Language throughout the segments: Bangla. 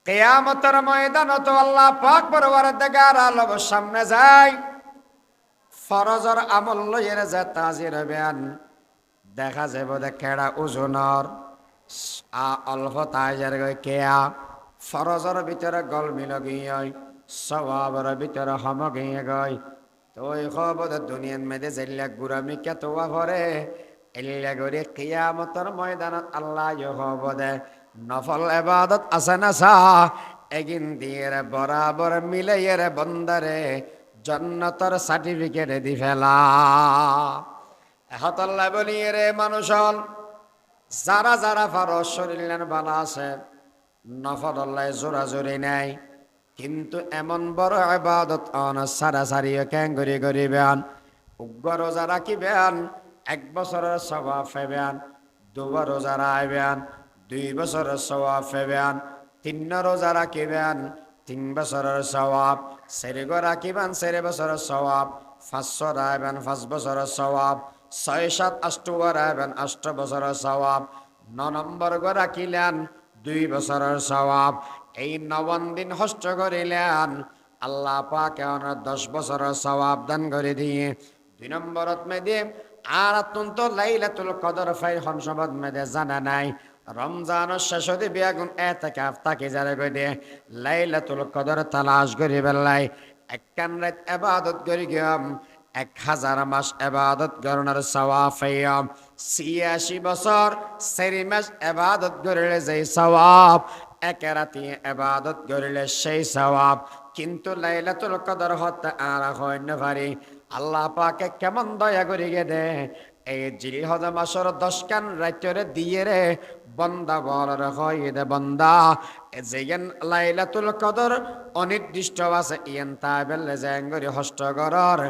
কিয়ামতের ময়দানত আল্লাহ পাক পরওয়ারদিগার আলম সামনে যায়, ফরজর আমল লইয়ের যে তাজির হবেন, দেখা যাব দে কেডা ওজনর অল্প তাইজার গই কেয়া ফরজর ভিতরে গল মিল গই সওয়াবর ভিতরে হম গিয়ে গই তো এই খবর দুনিয়ার মেদে জেল্লা গুরামি কে তোয়া ভরে এল্লা গরি কিয়ামতের ময়দানত আল্লাহ খবর নফল ইবাদত আছে না সা এগিন দিয়ে বরাবর মিলে রে বন্দারে জান্নাতের সার্টিফিকেট দি ফেলা এহতাল্লাহ বলি রে মানুষ যারা যারা পারো শরীর বালা আছে নফল আল্লাহ জোরা জোরি নাই, কিন্তু এমন বড় ইবাদত অন সারা সারিও ক্যাঙ্গুরি করিবেন, উগ্র রোজা রাখিবেন, 1 বছরের সওয়াব পাইবেন, 2 রোজা রাখবেন 2 বছরের সওয়াব পাইবেন, 3 রোজা রাখিবেন 3 বছরের সওয়াব, 4 রাখিবেন 4 বছরের সওয়াব, 5 রাখবেন 5 বছরের সওয়াব, 6 7 8 রাখবেন 8 বছরের সওয়াব, 9 নম্বর রাখিলেন 2 বছরের সওয়াব। এই 9 দিন হস্ত করিলেন আল্লাহ পাকে 10 বছরের সওয়াব দান করে দিয়ে 2 নম্বরত মেদে আর অত্যন্ত লাইলাতুল কদর ফাই হনসবত মেদে জানা নাই রমজানের শেষ হতে বেগুন এতেকাফ তাকে যারা কই দে লাইলাতুল কদর তালাশ করি বেলাই একখান রাত ইবাদত করি গিয়াম 1000 মাস ইবাদত করণের সওয়াব পাইয়াম, 86 বছর 4 মাস ইবাদত করিলে যেই সওয়াব, 1 রাতে ইবাদত করিলে সেই সওয়াব। কিন্তু লাইলাতুল কদর হতে আর হয় না পারি আল্লাহ পাকে কেমন দয়া করি গে দে এই জিলহজ মাসের 10 কান রাতরে দিয়ে রে বন্দা বলার হয় দে বন্দা যেন লাইলাতুল কদর অনির্দিষ্ট আছে ইয়েন তাবেলে জেঙ্গরি হস্ত করর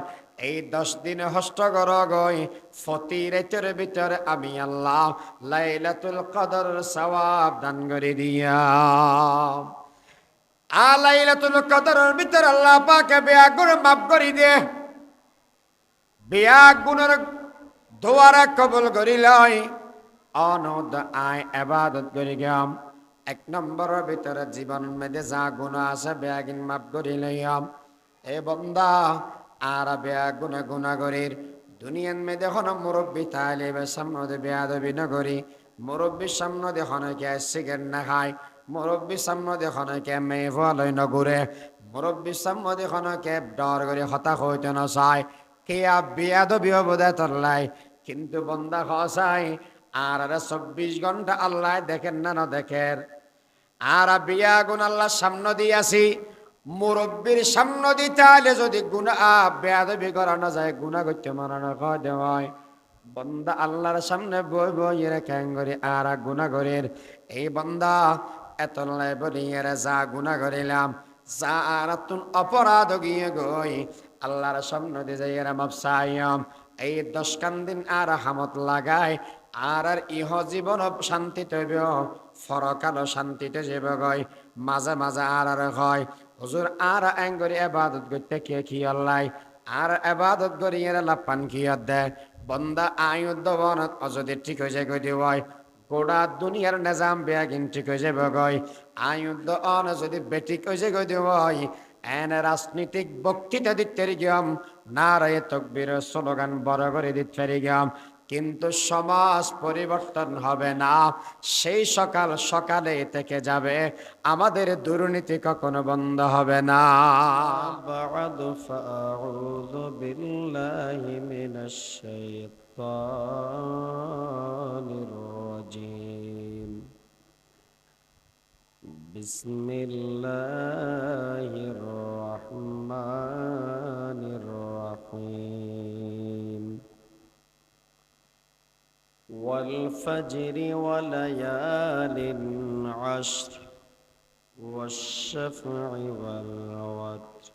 এই 10 দিনে হস্ত কর গই ফতি রাতের ভিতরে আমি আল্লাহ লাইলাতুল কদর সওয়াব দান করে দিয়া লাইলাতুল কদরের ভিতরে আল্লাহ পাকে বেয়া গুণ মাফ করে দে, বেয়া গুণের দোয়ারা কবুল করি লয় অনদ আয় ইবাদত করি গেম। 1 নম্বরের ভিতরে জীবন মেদে যা গুণ আছে বেয়া গিন মাফ করি লইয়াম। এ বন্দা আর বেয়া গুণা গুণা করির দুনিয়ান মেদে হন মুরব্বী তাইলে সামনে বেয়া দবি না করি, মুরব্বীর সামনে দেখনে কে সিগারেট না খায়, মুরব্বীর সামনে দেখনে কে মেয়ে ফলই না ঘুরে, মুরব্বীর সামনে দেখনে কে ডর করে হতাশ হইতে না চায়, কে বিয়া দবি বোধে তল্লাই। কিন্তু বন্দা খসাই আর 24 ঘন্টা আল্লাহ দেখেন না না দেখেন আর বিয়া গুণ আল্লাহ সামনে দিয়াছি মুরব্বীর সামনে দিতে হলে যদি গুণা বেয়াদবি করানো যায় গুণা করতে মানানো খাওয়া দেওয়ায় বন্দা আল্লাহর সামনে বই বই রেখেন করি আর গুণা করির এই বন্দা এত লাই বলিয়ে যা গুণা করিলাম যা আর তুন অপরাধ গিয়ে গই আল্লাহর সামনে দিয়ে যাই এরা মাপসাইয়াম এই 10 কান দিন আর হামত লাগায় আর ইহ জীবন শান্তি তৈব ফরকালো শান্তিতে যাব গই মাঝে মাঝে আর হয় হুজুর আর এঙ্গরি ইবাদত করতে কে কি আল্লাহ আর ইবাদত করি এর লাপান কি দে বন্দা আয়ুদ্ধ বনত অযদি ঠিক হয়ে যায় কই দিওয় গোটা দুনিয়ার নিজাম বেগিন ঠিক হয়ে যাব গই আয়ুদ্ধ অন যদি বেঠিক হয়ে যায় কই দিওয় এনে রাজনীতিক বক্তৃতা দিতে গিয়াম নারায়ে তাকবীর স্লোগান বড় করে দিতে গিয়াম, কিন্তু সমাজ পরিবর্তন হবে না। সেই সকাল সকালে থেকে যাবে, আমাদের দুর্নীতি কখনো বন্ধ হবে না। বা'দু ফাআউযু বিল্লাহি মিনাশ শাইতানির রাজীম। বিসমিল্লাহির রহমানির রহিম। ওয়াল ফাজরি ওয়া লায়ালিন আশর والشفع والوتر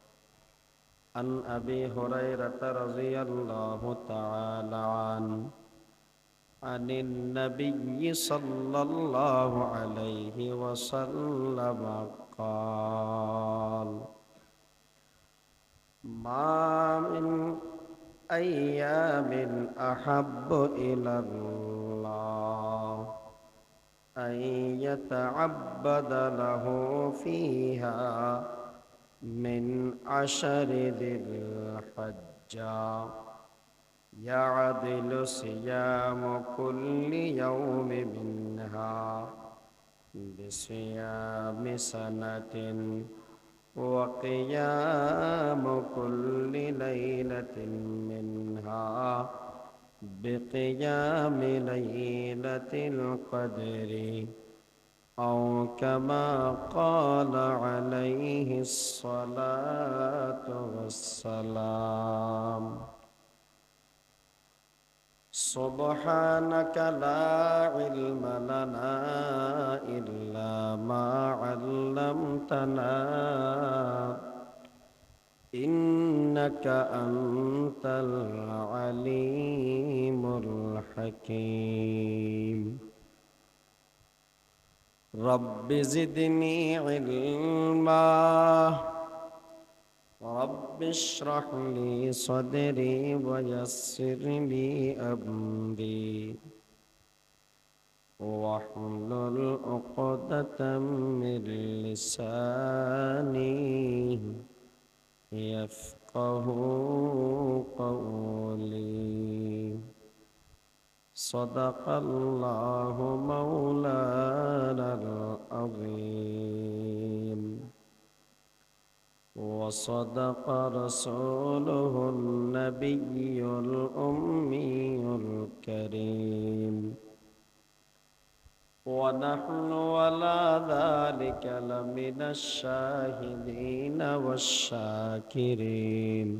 عن أبي هريرة رضي الله تعالى عنه عن النبي صلى الله عليه وسلم قال ما من أيام أحب إلى الله أن يتعبد له فيها من عشر ذي الحجة يعدل صيام كل يوم منها بصيام سنة وقيام كل ليلة منها بقيام ليلة القدر أو كما قال عليه الصلاة والسلام سبحانك لا علم لنا إلا ما علمتنا إنك أنت العليم الحكيم رب زدني علما رب اشرح لي صدري ويسر لي أمري واحلل عقدة من لساني يفقه قولي صدق الله مولانا العظيم وصدق رسوله النبي الأمي الكريم ونحن ولا ذلك لمن الشاهدين والشاكرين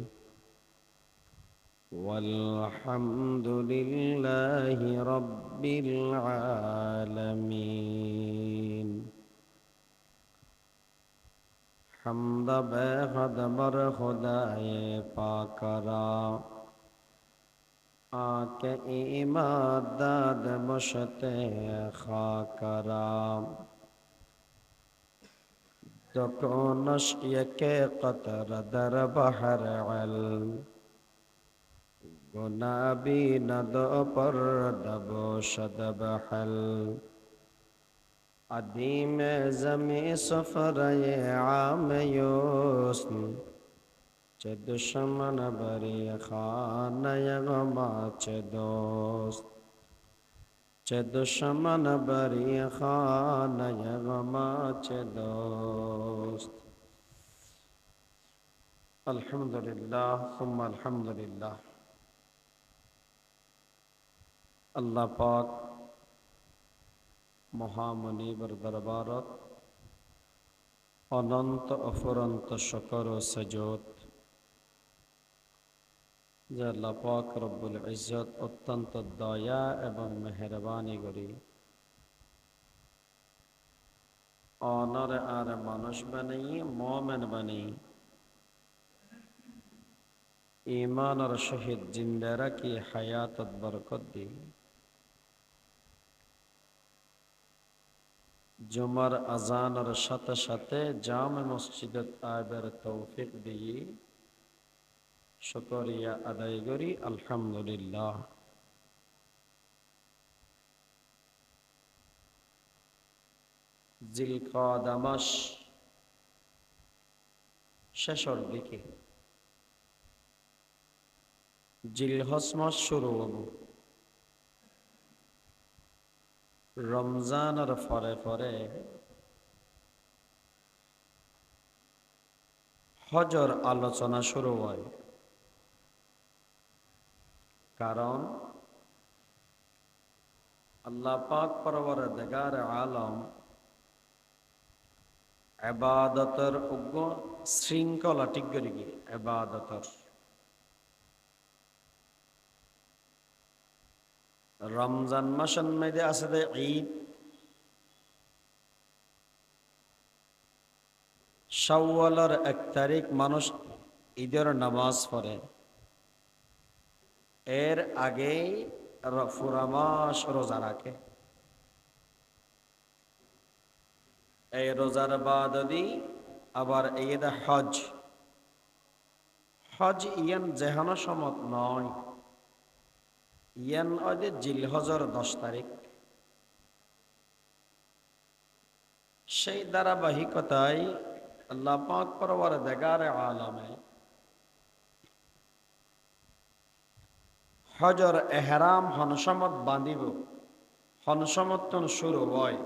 والحمد لله رب العالمين حمد بخد بر خدای پاک را آنکه ایمان داد مشت خاک را دکنش یک قطر در بحر علم گنابی ندو پر دبوشد بحل عدیم زمی سفره عام یوسن چه دشمن بری خانه غما چه دوست چه دشمن بری خانه غما چه دوست الحمدلله ثم الحمدلله আল্লাহ পাক মহামনিবর দরবারত অনন্ত অফুরন্ত শুকর ও সজদ যে আল্লাহ পাক রব্বুল ইজ্জত অত্যন্ত দয়া এবং মেহেরবানি করি অনর আর মানুষ বানাই মুমিন বানাই ঈমান আর শহীদ জিন্দা রাখি হায়াতত বরকত দি জুমার আজানের সাথে সাথে জামে মসজিদত আইবার তৌফিক দিয়ে শুকরিয়া আদায় করি আলহামদুলিল্লাহ। জিলকাদা মাস শেষের দিকে, জিলহজ মাস শুরু হব। রমজানের পরে পরে হজর আলোচনা শুরু হয়, কারণ আল্লাহ পাক পরওয়ারদিগার আলম ইবাদতের উগ্র শৃঙ্খলা ঠিক করি গিয়ে ইবাদতের রমজান মাসের মধ্যে আছে যে ঈদ, শাওয়ালের 1 তারিখ মানুষ ঈদের নামাজ পড়ে, এর আগেই পুরা মাস রোজা রাখে। এই রোজার বাদ আবার ঈদ হজ, হজ ইয়ান যেহানো সমত নয়, ইয়ান জিলহজের 10 তারিখ। সেই ধারাবাহিকতায় আল্লাহ পাক পরওয়ারদিগার আলমে হজর এহরাম হনসমত বাঁধিব হনসমতন শুরু হয়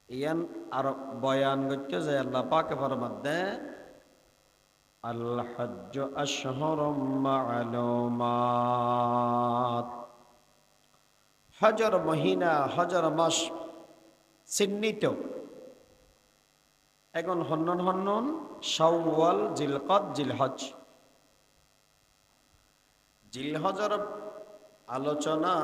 ইয়ান আর বয়ান করতে যে আল্লাহ পাকে ফরমাতে আল হজ্জ আশহুরুম মা'লুমাত হজর মহিনা হজর মাস চিহ্নিত এখন হন্নন শাওয়াল জিলকদ জিলহজ জিলহজর আলোচনা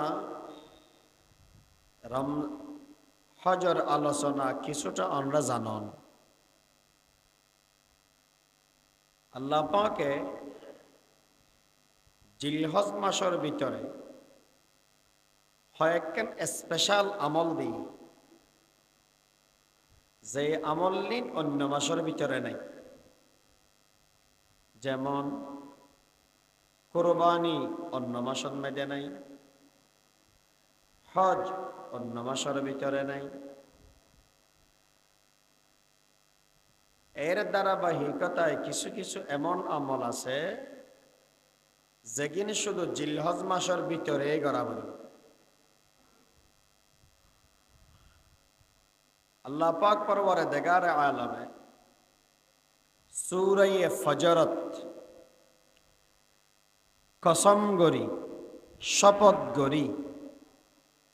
হজর আলোচনা কিছুটা আমরা জানন আল্লাহ পাকে জিলহজ মাসের ভিতরে কয়েকখান স্পেশাল আমল দিই যে আমল নিন অন্য মাসের ভিতরে নাই যেমন কোরবানি অন্য মাসের মধ্যে নাই হজ অন্য মাসের ভিতরে নাই এর ধারাবাহিকতায় কিছু কিছু এমন আমল আছে যেগুলি শুধু জিলহজ মাসের ভিতরে গড়াবড়ি আল্লাহ পাক পরওয়ারদিগার আলমে সূরা ফজরত কসম গরি শপথ গরি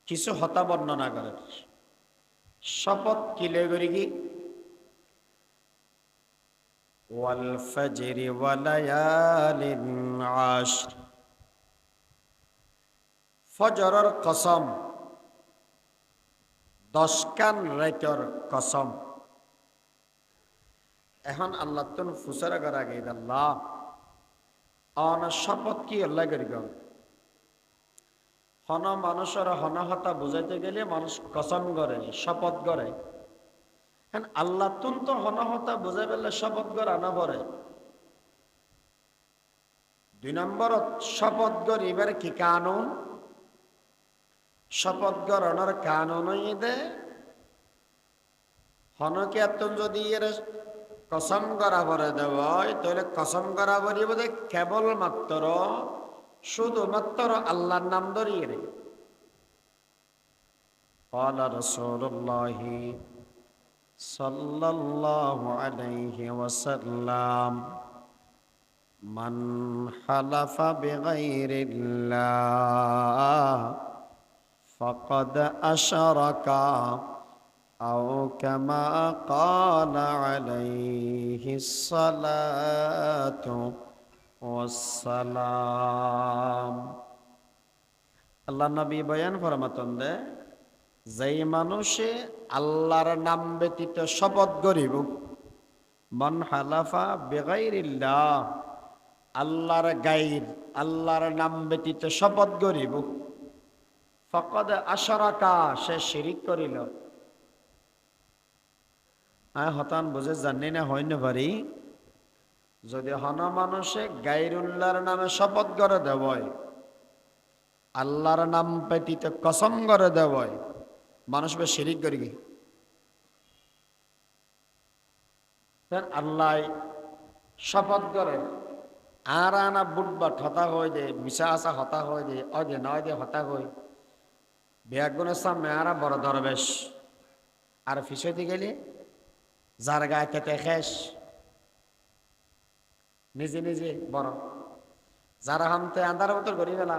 কিছু হতা বর্ণনা করে শপথ কিলে গরি কি ওয়াল ফজরি ওয়া লায়ালিন আশর ফজরের কসম 10 কান রাতের কসম এখন আল্লাহ তুন ফুসরা করা গে আল্লাহ অন শপথ কি আল্লাহ করি গো হন মানুষের হনহতা বুঝাইতে গেলে মানুষ কসম করে শপথ করে এখন আল্লাহ তুন তো হনহতা বুঝাই পেলে শপথ করা না পড়ে 2 নম্বর শপথ করিবার কি কানুন শপথ গ্রহণের কানুন দে হনকে এতন যদি এর কসম করা পরে দেওয়ায় তাহলে কসম করা পরিব দে কেবলমাত্র শুধুমাত্র আল্লাহর নাম ধরিয়ে রে قال رسول الله صلى الله عليه وسلم من حلف بغير الله فقد أشرك أو كما قال عليه الصلاة والسلام আল্লাহ নবী বয়ান ফরমাতন দে যেই মানুষে আল্লাহর নাম ব্যতীত শপথ করিব মান হালাফা বিগাইরিল্লাহ আল্লাহর গায়র আল্লাহর নাম ব্যতীত শপথ করিব ফকদ আশরাকা সে শিরিক করিল হতান বুঝে জানি না হয় না পারি যদি হন মানুষে গায়রুল্লাহর নামে শপথ করে দেবয় আল্লাহর নাম ব্যতীত কসম করে দেবয় মানুষ বে শিরিক করি কি আল্লাহ শপথ করে আর আনা বুটবাট হতা হয়ে দে মিশা আসা হতা হয়ে দে অদে নয় দে হতা হয়ে বেগুনের সামনে আরা বড় দরবেশ আর ফিসইতে গেলে যার গায়ে তেতে খেস নিজে নিজে বড় যারা হামতে আন্ধার মতো করি ফেলা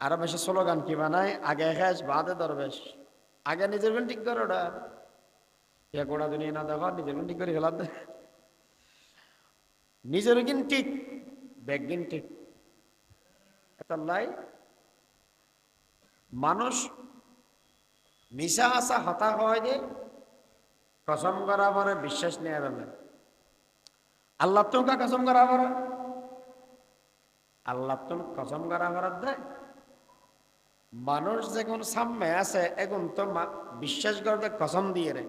আরো বেশি স্লোগান কি বানায় আগে খেস বাদে দরবেশ আগে নিজের গুণ ঠিক করে ওটা ইয়া গোড়া দুনিয়া না দেখো নিজের গুণ ঠিক করে ফেলা নিজের গিন ঠিক বেগিন ঠিক এত লাই মানুষ মিশা আসা হতা হয় যে কসম করা পরে বিশ্বাস নেওয়া যাবে আল্লাহ তো কসম করা পরে আল্লাহ তো কসম করা পরে দেয় মানুষ যখন সামনে আছে এখন তো বিশ্বাস করতে কসম দিয়ে রে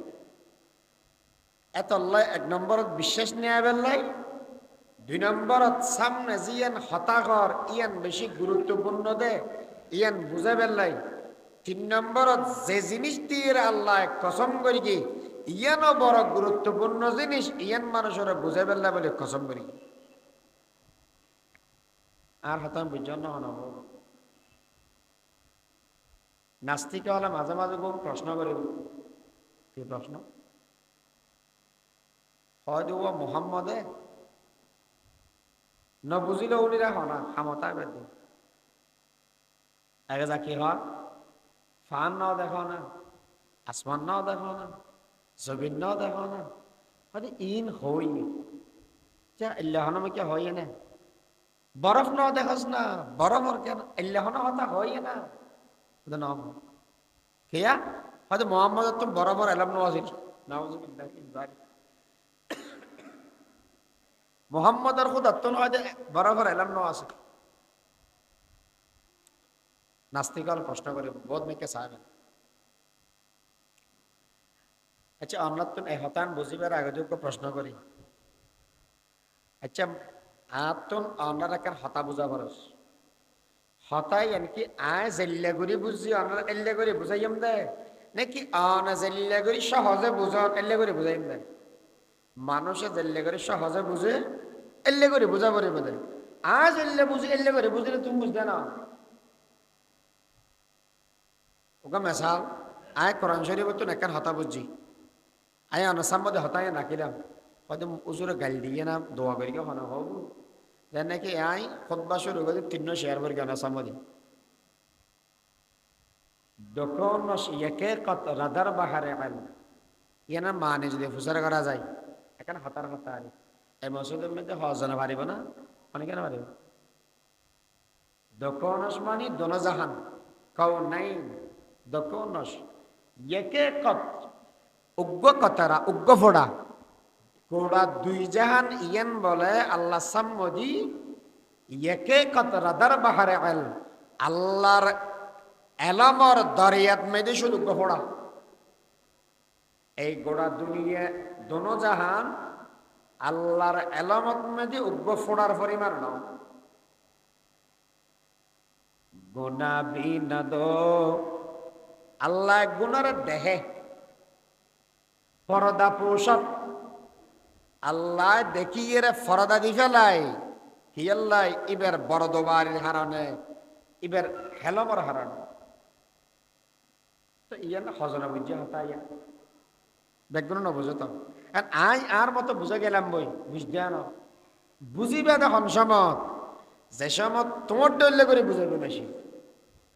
এত আল্লাহ 1 নম্বরত বিশ্বাস নেওয়া বেলাই 2 নম্বরত সামনে জিয়ান হতাকর ইয়ান বেশি গুরুত্বপূর্ণ দে ইয়ান বুঝে বেলাই তিন নম্বর যে জিনিস দিয়ে আল্লাহ কসম করি কি ইয়ানো বড় গুরুত্বপূর্ণ জিনিস ইয়ান মানুষের বুঝে ফেললা বলে কসম করি আর হতাম বুঝন হনব নাস্তিক হলে মাঝে মাঝে খুব প্রশ্ন করিব কি প্রশ্ন হয়তো ও মোহাম্মদে নবুঝিলে উনিরা হনা ক্ষমতা বেদি আগে যা কি হয় ফান নাও দেখো না আসমান নাও দেখো না জমিন নাও দেখো না হয়তো ইন হই যা আল্লাহন কে হই না বরফ নাও দেখস না বরফর কেন আল্লাহন হতা হই না না কেয়া হয়তো মোহাম্মদ তো বরাবর এলাম নওয়াজির মোহাম্মদের খুদ আত্মন হয়তো বরাবর এলাম নওয়াজ নাস্তিকাল প্রশ্ন করে বোধ মেকে সাহেবেন আচ্ছা আমরা তো এই হতান বুঝিবার আগে যোগ্য প্রশ্ন করি আচ্ছা আতন আমরা কেন হতা বুঝা বরস হতাই এনকি আয় জেল্লাগুড়ি বুঝি আমরা এল্লাগুড়ি বুঝাইম দে নাকি আনা জেল্লাগুড়ি সহজে বুঝান এল্লাগুড়ি বুঝাইম দে মানুষে জেল্লাগুড়ি সহজে বুঝে এল্লাগুড়ি বুঝা পড়িব দে আজ এল্লা বুঝি এল্লাগুড়ি বুঝলে তুমি বুঝতে না ওকে মেসাল আয় কোরআন শরীফ তো নেকান হতা বুঝছি আয় আনাসাম মধ্যে হতায় নাকিলাম হয়তো উজুরে গাল দিয়ে না দোয়া করি কে হনা হব যেন নাকি আয় খুতবা শুরু করে তিন শেয়ার করে আনাসাম মধ্যে দোকান একে কত রাদার বাহারে আল ইয়ানা মানে যদি ফুসার করা যায় এখানে হতার কথা আর এই মসজিদের মধ্যে হজনা পারিব না অনেকে না পারিব দোকানস মানে দোনজাহান কও নাই দোকানস একে কত উগ্র কথারা উগ্র ফোড়া কোড়া দুই জাহান ইয়ান বলে আল্লাহ সাম্মদি একে কত রাদার বাহারে আল আল্লাহর এলামর দরিয়াত মেয়েদের শুধু উগ্র ফোড়া এই গোড়া দুনিয়া দোনো জাহান আল্লাহর এলামত মেয়েদে উগ্র ফোড়ার পরিমাণ নাও গুনা বিনাদ আল্লাহ গুনার দেহে পরদা পোষক আল্লাহ দেখি এর ফরদা দি ফেলাই কি আল্লাহ ইবের বরদবারের হারণে ইবের হেলমর হারণে তো ইয়ান হজনা বুঝে হতা ইয়া ব্যাকগ্রাউন্ড বুঝো তো আই আর মতো বুঝে গেলাম বই বুঝতে না বুঝিবে তখন সমত যে সমত তোমার ডলে করে বুঝাবে বেশি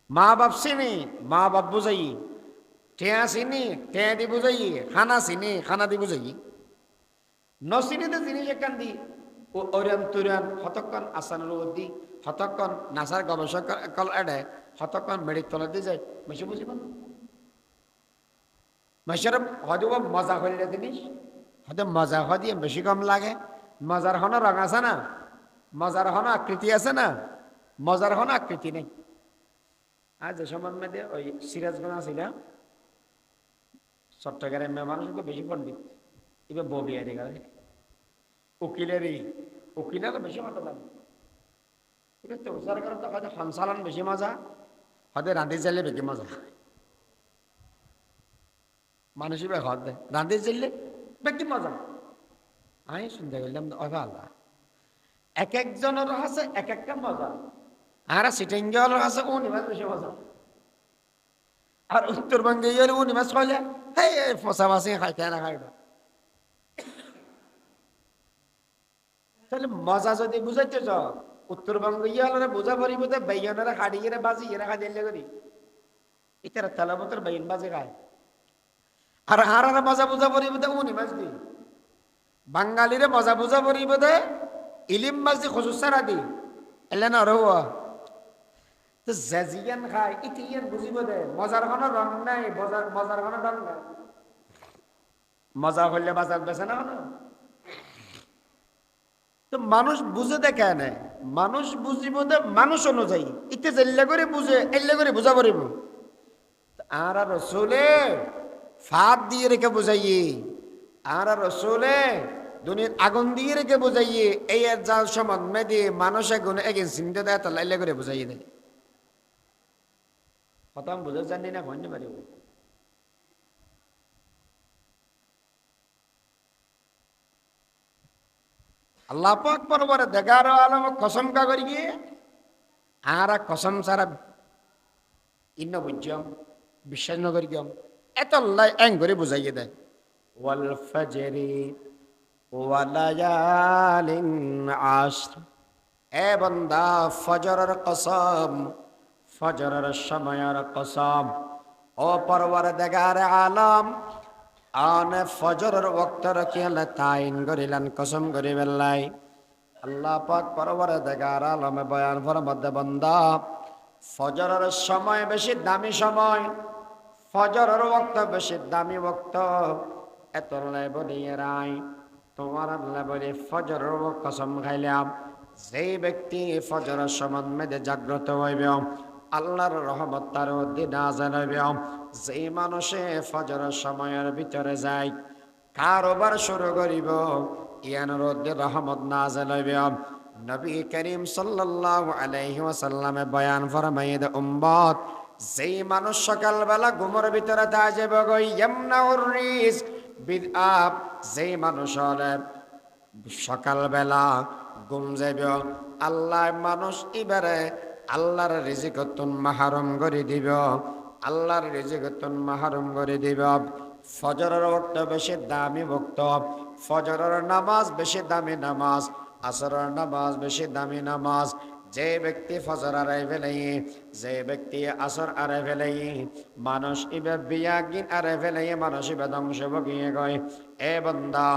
মা বাপ চিনি মা বাপ বুঝাই ঠেয়া চিনি ঠেয়া দি বুঝাই খানা চিনি খানা দি বুঝাই নচিনিতে জিনিস একান দি ওরান তুরান হতক্ষণ আসানুর দি হতক্ষণ নাসার গবেষক এডে হতক্ষণ মেডিক তলা দিয়ে যায় বেশি বুঝিব মেশার হয়তো মজা হইলে জিনিস হয়তো মজা হয় দিয়ে বেশি কম লাগে মজার হন রং আছে না মজার হন আকৃতি আছে না মজার হন আকৃতি নেই আর যে সময় মধ্যে ওই সিরাজগঞ্জ আছিল চট্টগ্রামের মানুষকে বেশি পণ্ডিত এবার ববিয়ারি গেলে উকিলেরই উকিলের বেশি মতো লাগে ঠিক আছে ওসার কারণ তো হয়তো সঞ্চালন বেশি মজা হয়তো রাঁধি চাইলে বেশি মজা মানুষই বা ঘর দেয় রাঁধি চাইলে বেশি মজা আমি শুনতে গেলাম আল্লাহ এক একজনের আছে এক একটা মজা আর সিটিংগেলের আছে ও নিমাজ বেশি মজা আর উত্তরবঙ্গে গেলে ও নিমাজ খাইলে হে ফসা ফাঁসি খাইতে না খাইবে তাহলে মজা যদি বুঝাইতে যাও উত্তরবঙ্গে গেলে বোঝা পড়িব বেইয়নেরা হাড়িয়ে বাজি এরা খাই দিলে করি ইতারা তালাবতের বেইন বাজে খায় আর আর মজা বুঝা পড়িব ও নিমাজ দি বাঙালিরে মজা বুঝা পড়িব ইলিম মাছ দি খসুসারা দি এলে না রহুয়া তো জেজিয়ান খায় ইতিয়ান বুঝিব দে মজার কোনো রং নাই মজার কোনো রং নাই মজা হইলে বাজার বেছে না তো মানুষ বুঝে দেখে না মানুষ বুঝিব দে মানুষ অনুযায়ী ইতে জেল্লা করে বুঝে এল্লা করে বুঝা পড়িব আর রসুলে ফাঁদ দিয়ে রেখে বুঝাইয়ে আর রসুলে দুনিয়ার আগুন দিয়ে রেখে বুঝাইয়ে এই যার সমান মেয়ে মানুষ গুণ এগেন চিন্তা দেয় তা লাইলে করে বুঝাইয়ে দেয় খতম বুঝে জানি না হইতে পারি আল্লাহ পাক পরবরে দেখার আলম কসম কা করি গিয়ে আর কসম সারা ইন্ন বুঝম বিশ্বাস ন করি গম এত আল্লাহ এং করে বুঝাইয়ে দেয় ওয়াল ফজরি ওয়ালায়ালিন আশর এ বান্দা ফজরের কসম ফজরের সময়ের কসম ও পরওয়ারদিগার আলম আনে ফজরের ওয়াক্তর কেলে তাইন করিলেন কসম করি বেল্লাই আল্লাহ পাক পরওয়ারদিগার আলমে বয়ান ফরমাতে বান্দা ফজরের সময় বেশি দামি সময় ফজরের ওয়াক্ত বেশি দামি ওয়াক্ত এত লাই বলিয়ে রাই তোমার আল্লাহ বলে ফজরের কসম খাইলাম যেই ব্যক্তি ফজরের সময় মেদে জাগ্রত হইবে আল্লাহর রহমত তার মধ্যে নাযিল হইবে যেই মানুষে ফজরের সময়ের ভিতরে যায় কারোবার শুরু করিব ইয়ানোর মধ্যে রহমত নাযিল হইবে নবী করিম সাল্লাল্লাহু আলাইহি ওয়াসাল্লামে বয়ান ফরমাইয়ে দে উম্মত যেই মানুষ সকালবেলা ঘুমের ভিতরে তা যাবে গো ইয়ামনাউর রিজ বিদআব যেই মানুষ হলে সকালবেলা ঘুম যাইবে আল্লাহ মানুষ এবারে আল্লাহর রিজিকতুন মাহরুম করে দিব আল্লাহর রিজিকতুন মাহরুম করে দিব ফজরের ওয়াক্ত বেশি দামি ওয়াক্ত ফজরের নামাজ বেশি দামি নামাজ আসরের নামাজ বেশি দামি নামাজ যে ব্যক্তি ফজর আড়াই ফেলাই যে ব্যক্তি আসর আড়াই ফেলাই মানুষ ইবে বিয়াগিন আড়াই ফেলাই মানুষ ইবে ধ্বংস ভোগিয়ে গয় এ বন্দা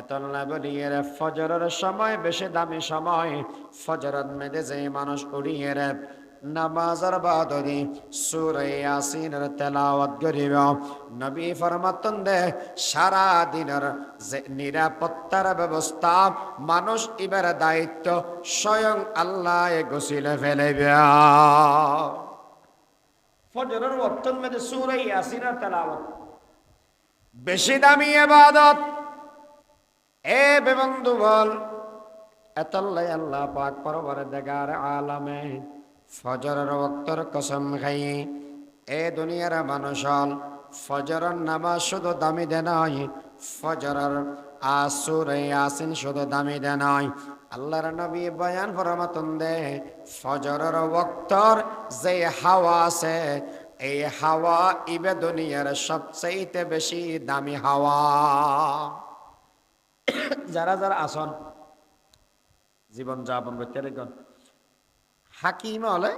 এতলা বলিয়ে রে ফজরের সময় বেশি দামি সময় ফজরত মেদে যে মানুষ উড়িয়ে রে নামাজের বাদে সূরা ইয়াসিনের তেলাওয়াত করিব নবী ফরমাতন দে সারা দিনের যে নিরাপত্তার ব্যবস্থা মানুষ এবার দায়িত্ব স্বয়ং আল্লাহ গোসিলে ফেলবে ফজরের ওয়াক্তের মধ্যে সূরা ইয়াসিনের তেলাওয়াত বেশি দামি ইবাদত এ বেবন্ধু বল এতলাই আল্লাহ পাক পরওয়ারদিগার আলামে ফজরের ওয়াক্তর কসম খাই এ দুনিয়ার মানুষ ফজরের নামাজ শুধু দামি দে নাই ফজরের সূরা ইয়াসিন শুধু দামি দে নাই আল্লাহর নবী বয়ান ফরমাতন দে ফজরের ওয়াক্তর যে হাওয়া আছে এই হাওয়া ইবে দুনিয়ার সবচেয়ে বেশি দামি হাওয়া যারা যারা আসন জীবন যাপন করতে রেখন হাকিম হলে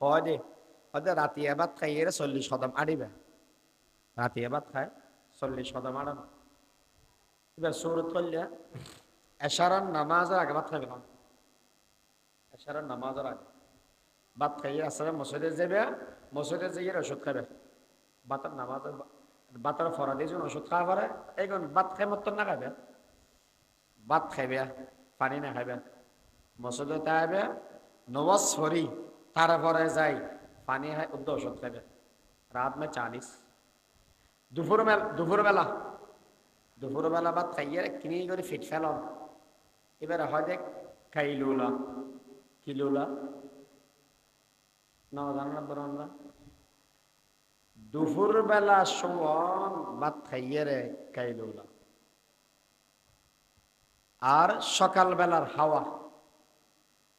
হয় দে ওদের রাতি এবার খাই এর 40 কদম আড়িবে রাতি এবার খায় 40 কদম আড়ানো এবার সৌরত করলে এশারার নামাজের আগে ভাত খাইবে না এশারার নামাজের আগে ভাত খাইয়ে আসলে মসজিদে যাবে মসজিদে যাইয়ে ওষুধ খাবে বাতার নামাজের বাতার ফরা দিয়ে ওষুধ খাওয়া পরে এখন ভাত খাই মতো না খাবে ভাত খাইবে পানি না খাইবে মসজিদে তাইবে নওয়াজ ফরি তারপরে যাই পানি খাই উদ্দ ওষুধ খাইবে রাত মে 40 দুপুরবেলা ভাত খাইয়ে কিনি করে ফিট ফেলন এবার হয় দেখ খাইলুলা কিলুলা না জানা বরন্দা দুপুরবেলা সময় ভাত খাইয়ে রে খাইলুলা আর সকালবেলার হাওয়া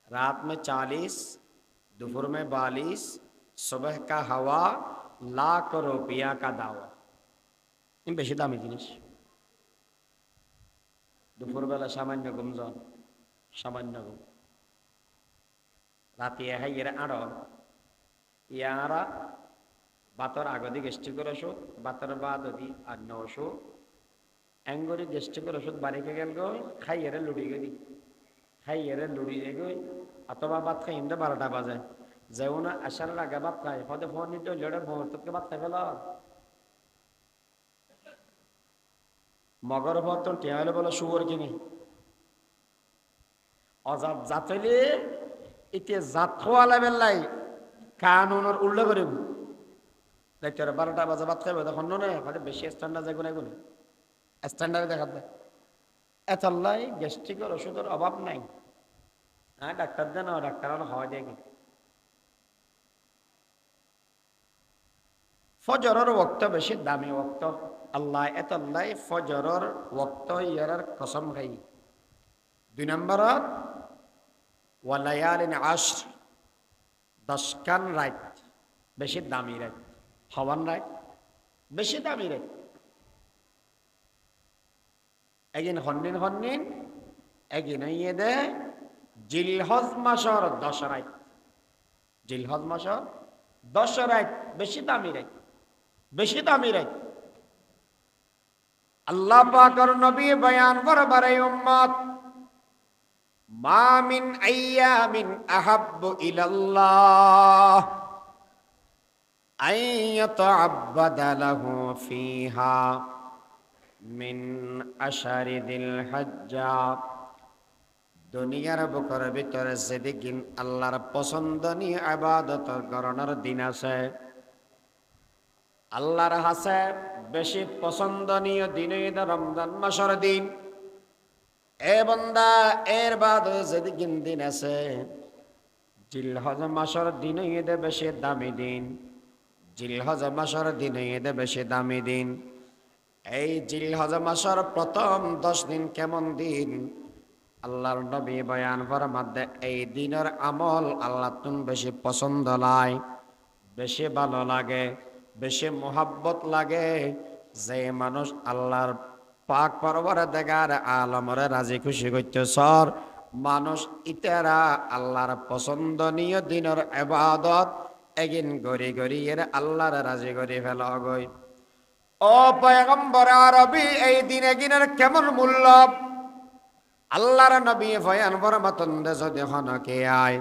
रात में 40 दोपहर में 42 सुबह का हवा लाख रुपया का दावा इन बेशी दामी जिनिस दोपहर बेला सामान्य घुम जान सामान्य घुम राति है ये आड़ यारा बातर आगदी गेस्टिक ओषुध बातर बाद अन्न ओषुध एंगरी गेस्टिक ओषुध बाड़ी के गल गो खाइए लुड़ी गई খাইয়ে লুড়ি গই অথবা ভাত খাই ইন্দা 12টা বাজে যেও না আসার লাগে ভাত খাই হতে ফোন নিতে লড়ে মুহূর্তকে ভাত খাই ফেল মগর ভর্তন টিয়ালে বলে শুয়োর কিনি অজাত জাতলে এতে জাত খোয়ালে বেলাই কানুনের উল্লেখ করিব দেখতে 12টা বাজে ভাত খাইবে তখন নে হয়তো বেশি স্ট্যান্ডার্ড যাইব না কোনো স্ট্যান্ডার্ড দেখাতে এতলাই গ্যাস্ট্রিকের ওষুধের অভাব নাই হ্যাঁ ডাক্তার দেন ডাক্তার হয় দেখি ফজরের ওয়াক্ত বেশি দামি ওয়াক্ত। আল্লাহ এতল্লাই ফজরের ওয়াক্ত ইয়ার কসম খাই। 2 নম্বরত ওয়ালায়ালিন আশর, 10 খান রাত বেশি দামি রাত। হওয়ান রাত বেশি দামি রাত। এগিন হন্নিন এগিন ইয়ে দে জিলহজ মাসর 10 রাত। জিলহজ মাসর 10 রাত বেশি দামি রাত, বেশি দামি রাত। আল্লাহ পাকের নবী বয়ান করবার এই উম্মত, মা মিন আইয়ামিন আহাব্বু ইলাল্লাহ আন ইয়াতাআব্বাদা লাহু ফিহা মিন আশারি দিল হজ্জা। দুনিয়ার বুকের ভিতরে যেদিন আল্লাহর পছন্দনীয় ইবাদত করার দিন আছে, আল্লাহর হাসে বেশি পছন্দনীয় দিন ঈদ রমজান মাসের দিন। এ বান্দা, এর বাদ যেদিন দিন আছে, জিলহজ মাসের দিন ঈদে বেশি দামি দিন। জিলহজ মাসের দিন ঈদে বেশি দামি দিন। এই জিলহজ মাসের প্রথম 10 দিন কেমন দিন? আল্লাহর নবী বয়ান ফরমাতে, এই দিনের আমল আল্লাহ তুম বেশি পছন্দ লাই, বেশি ভালো লাগে, বেশি মোহাব্বত লাগে। যে মানুষ আল্লাহর পাক পরওয়ারদিগার আলমরে রাজি খুশি করতে সর, মানুষ ইতেরা আল্লাহর পছন্দনীয় দিনের ইবাদত এগিন গরি গরি এর আল্লাহর রাজি করি ফেলা গই। ও পয়গম্বর আরবি, এই দিন এগিনের কেমন মূল্য? আল্লাহর নবী বয়ান ফরমাতেন, যদি হনকে আয়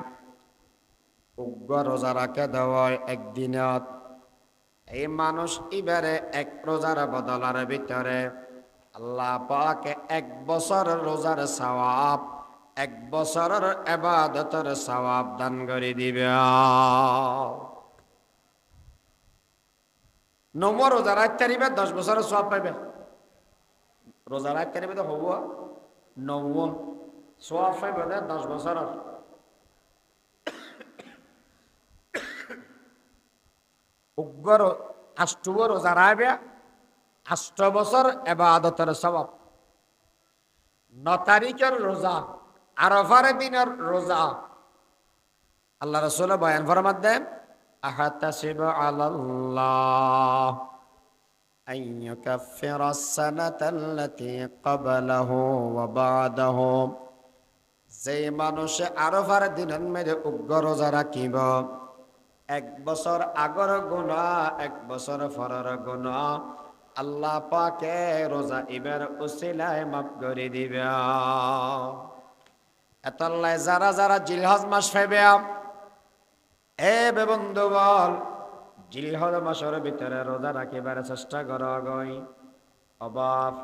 উগ্র রোজা রাখে দেওয়ায় একদিনত, এই মানুষ এবারে 1 রোজার বদলার ভিতরে আল্লাহ পাকে 1 বছর রোজার সওয়াব, 1 বছরের ইবাদতের সওয়াব দান করে দিবে। নম্বর রোজা রাখতে পারিবে 10 বছরের সওয়াব পাইবে। রোজা রাখতে পারিবে তো হবো নব্বই সওয়াব পাইবে 10 বছরের। উগ্র 8 রোজা রাখবে, 8 বছর ইবাদতের সওয়াব। 9 তারিখের রোজা, আরাফার দিনের রোজা। আল্লাহ রাসূল বয়ান ফরমাত দেন, আহাতাসিবু আলাল্লাহ আন ইউকাফিরা আস-সানাতাল্লাতী ক্বাবলাহু ওয়া বা'দাহু। যে মানুষ আরাফার দিনের মধ্যে উগ্র রোজা রাখিব, 1 বছর আগর গুনাহ, 1 বছর পরের গুনাহ আল্লাহ পাকে রোজা ইবের উসিলায় মাফ করে দিবে। এতলাই যারা যারা জিলহজ মাস পাইবে, এ বন্ধু বল, জিলহজ মাসের ভিতরে রোজা রাখিবার চেষ্টা করা গই। অবাব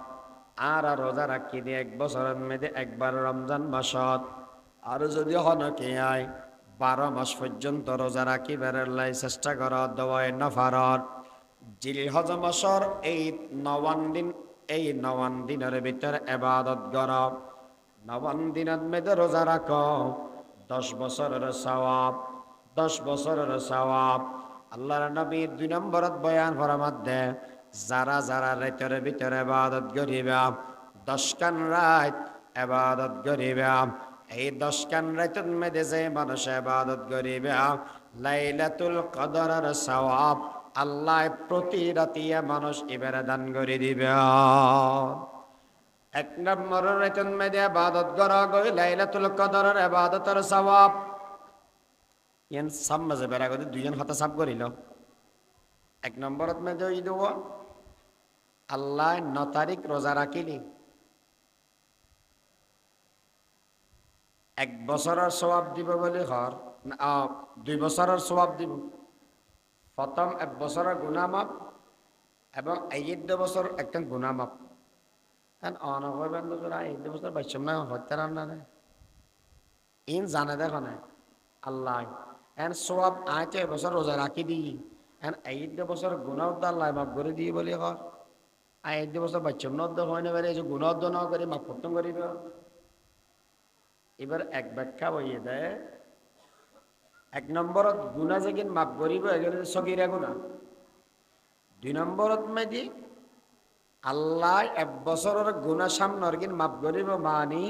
আর রোজা রাখি দিয়ে 1 বছরের মধ্যে একবার রমজান মাসত, আর যদি হনকে আয় 12 মাস পর্যন্ত রোজা রাখিবার লাই চেষ্টা করা দেওয়ায় নফারত। জিলহজ মাসের এই 9 দিন, এই 9 দিনের ভিতরে ইবাদত কর, 9 দিনের মধ্যে রোজা রাখ, 10 বছরের সওয়াব, 10 বছরের সওয়াব। আল্লাহর নবী 2 নম্বরত বয়ান ফরমাত দে, যারা যারা রাতের ভিতরে ইবাদত করিবা, 10 কান রাত ইবাদত করিবা, এই 10 কান রাতের মধ্যে যে মানুষ ইবাদত করিবা, লাইলাতুল কদরের সওয়াব আল্লাহ প্রতি রাতিয়া মানুষ এবারে দান করে দিবে। 1 নম্বর রাতের মধ্যে ইবাদত করা গই লাইলাতুল কদরের ইবাদতের সওয়াব। ইয়ান সামজে বেরা গদি 2 জন হাতে সাব করিল। 1 নম্বরত মধ্যে ঈদ হওয়া আল্লাহ 9 তারিখ রোজা রাখিলি, 1 বছরের সওয়াব দিব বলে ঘর 2 বছরের সওয়াব দিব। প্রথম 1 বছরের গুনাহ মাপ এবং 1 বছর একটা গুনাহ মাপ। এন অনগবেন তোরা 1 বছর বাইছম না হত্যা রান্না না ইন জানে দেখো না আল্লাহ এন সওয়াব আইতে বছর রোজা রাখি দি, এন 1 বছর গুনাহ আল্লাহ মাফ করে দিয়ে বলে ঘর 1 বছর বাইছম না হয় না বেরে যে গুনাহ না করে মাফ করতে করিব। এবার এক ব্যাখ্যা হইয়ে দেয়, 1 নম্বরত গুনাহ যেগিন মাফ করিব এগুলো সগীরা গুনাহ, 2 নম্বরত মেদি আল্লাহ 1 বছরের গুনাহ সামনের গিন মাফ করিব মানি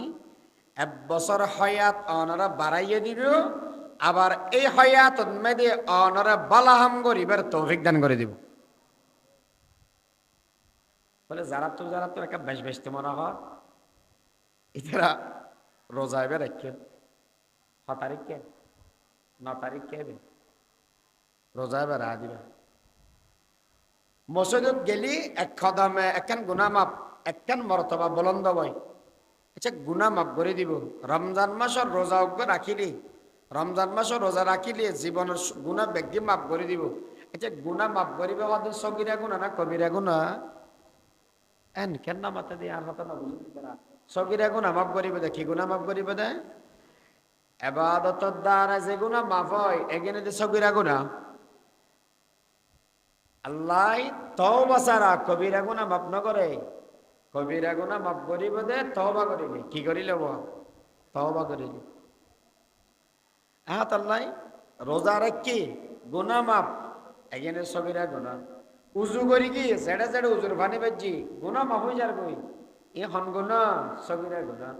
1 বছর হয়াত অনরা বাড়াইয়ে দিব আবার এই হয়াত মেদি অনরা বালাহাম করিবার তৌফিক দান করে দিব বলে যারা তো একটা বেশ বেশতে মনে হয় এরা রোজা এবার রাখছে 6 তারিখ কে 9 তারিখ কে রোজা এবার দিবে মসজিদত গেলি এক কদমে একখান গুনাহ মাপ একখান মর্তবা বুলন্দ বই আচ্ছা গুনাহ মাপ করে দিব রমজান মাসের রোজা রাখিলি রমজান মাসের রোজা রাখিলি জীবনের গুনাহ ব্যক্তি মাপ করে দিব আচ্ছা গুনাহ মাপ করিবে বাদ সগীরা গুনাহ না কবিরা গুনাহ এন কেন না মাথা দিয়ে আর কথা না বুঝতে পারা সগীরা গুনাহ মাপ করিবে দে কি গুনাহ মাপ করিবে দে ইবাদতের দ্বারা যে গুনাহ মাফ হয় এখানে যে সগীরা গুনাহ আল্লাহ তওবা ছাড়া কবিরা গুনাহ মাফ না করে কবিরা গুনাহ মাফ করিবে দে তওবা করিলে কি করিলে তওবা করিলে আল্লাহ রোজা রাখি গুনাহ মাফ এখানে সগীরা গুনাহ উজু করি কি সেটা সেটা উজুর পানি বাজি গুনাহ মাফ হয়ে যার কই এ হন গুনাহ সগীরা গুনাহ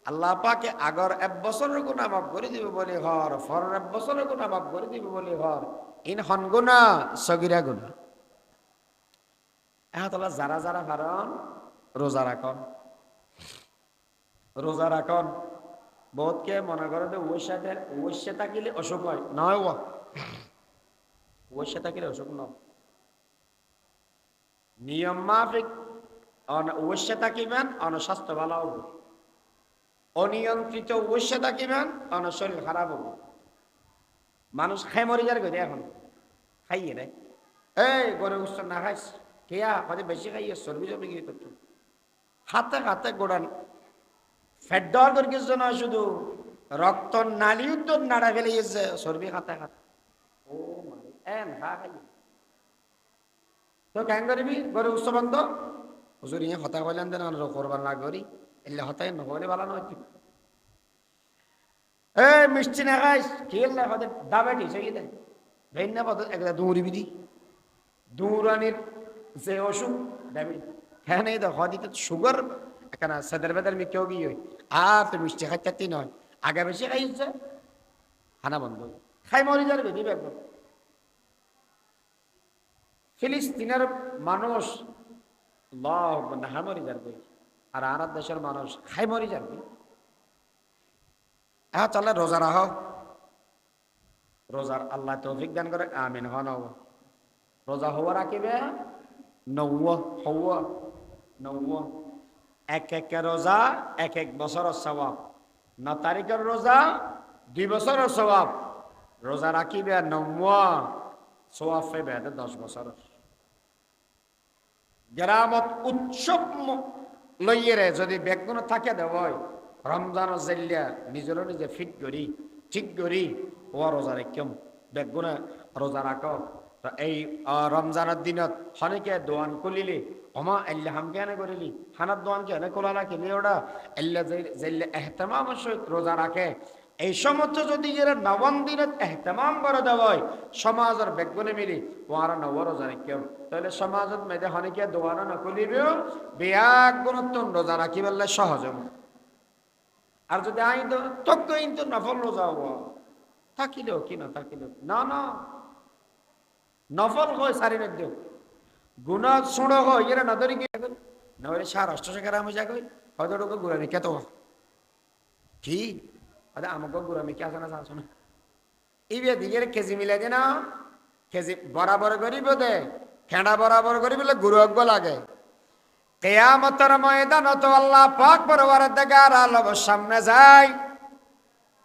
আল্লাহ পাকে আগর 1 বছরের গুনাহ মাফ করে দিবে বলে হর ফর 1 বছরের গুনাহ মাফ করে দিবে বলে হর ইন হন গুনাহ সগীরা গুনাহ তাহলে যারা যারা পারন রোজা রাখন বহুতকে মনে করে যে ওইসে থাকিলে অসুখ হয় নয় ওইসে থাকিলে অসুখ নয় নিয়ম মাফিক ওইসে থাকিবেন স্বাস্থ্য ভালো হবে অনিয়ন্ত্রিত ওইসে থাকিবেন শরীর খারাপ হবে মানুষ খাই মরি যার গতি এখন খাইয়ে রে এই গরে উৎস না খাইস কেয়া হয়তো বেশি খাইয়ে চর্বি চর্বি গিয়ে করতো হাতে হাতে গোড়ান ফ্যাট দেওয়ার করে কিছু না শুধু রক্ত নালী উত্তর নাড়া ফেলে গেছে চর্বি খাতে খাতে ও মারে এন খা খাইয়ে তো কেন করবি গরে উৎস বন্ধ হুজুর ইয়ে হতা কইলেন দেন করবার না করি এলে হতাই নহলে ভালো নয় এই মিষ্টি না খাইস খেললে হতে ডায়াবেটিস হয়ে দেয় ভেন্না পথ একটা দৌড়িবি দি দৌড়ানির যে অসুখ ডায়াবেটিস হ্যাঁ নেই তো হদিতে সুগার এখানে সেদের বেদের মি কেউ গিয়ে আর তো মিষ্টি খাইতে নয় আগে বেশি খাইছে হানা বন্ধ খাই মরি যার বেদি ব্যাপার ফিলিস্তিনের মানুষ না মরি যাবে আর আরাত দেশের মানুষ খাই মরি যাবে চলে রোজা রাহ রোজার আল্লাহ তৌফিক দান করে আমিন হন রোজা হওয়া রাখিবে নৌ এক এক রোজা এক বছরের স্বভাব 9 তারিখের রোজা 2 বছরের স্বভাব রোজা রাখিবে সোয়াব পাইবে 10 বছর গ্রামত উৎসব লইয়ে যদি বেগুন থাকে দেবই রমজান জেলিয়া নিজের নিজে ফিট করি ঠিক করি ও রোজা রাখম বেগুনে রোজা রাখ এই রমজানের দিনত হনেকে দোয়ান কলিলি ওমা এল্লে হাম কেন করিলি হানার দোয়ান কেন কোলা রাখিলি ওটা এল্লে জেল্লে এহতেমাম সহিত রোজা রাখে এই সমস্ত যদি এরা নবম দিনত এহতেমাম করে দেওয়ায় সমাজের বেগুনে মিলি ওরা নব রোজা রাখম তাহলে সমাজত মেয়েদের হনেকে দোয়ানো নকলিবেও বেয়াগ গুণত্ব রোজা রাখি বললে সহজ আর যদি আইন তক্ক কিন্তু নফল রোজা হব থাকিলেও কি না থাকিলেও না নফল হয় সারি নদ্য গুণা ছোড়ো হয় এরা নদরি কি নহলে 800 টাকা আমি যাই হয়তো তোকে গুড়ামি কে তো কি আরে আমাকে গুড়ামি কে আসে না আসো না এই দিকের কেজি মিলাই দে না কেজি বরাবর করিব দে খেঁড়া বরাবর করি বলে গুরুজ্ঞ লাগে কিয়ামতের ময়দানত আল্লাহ পাক পরওয়ারের দেগার আলব সামনে যায়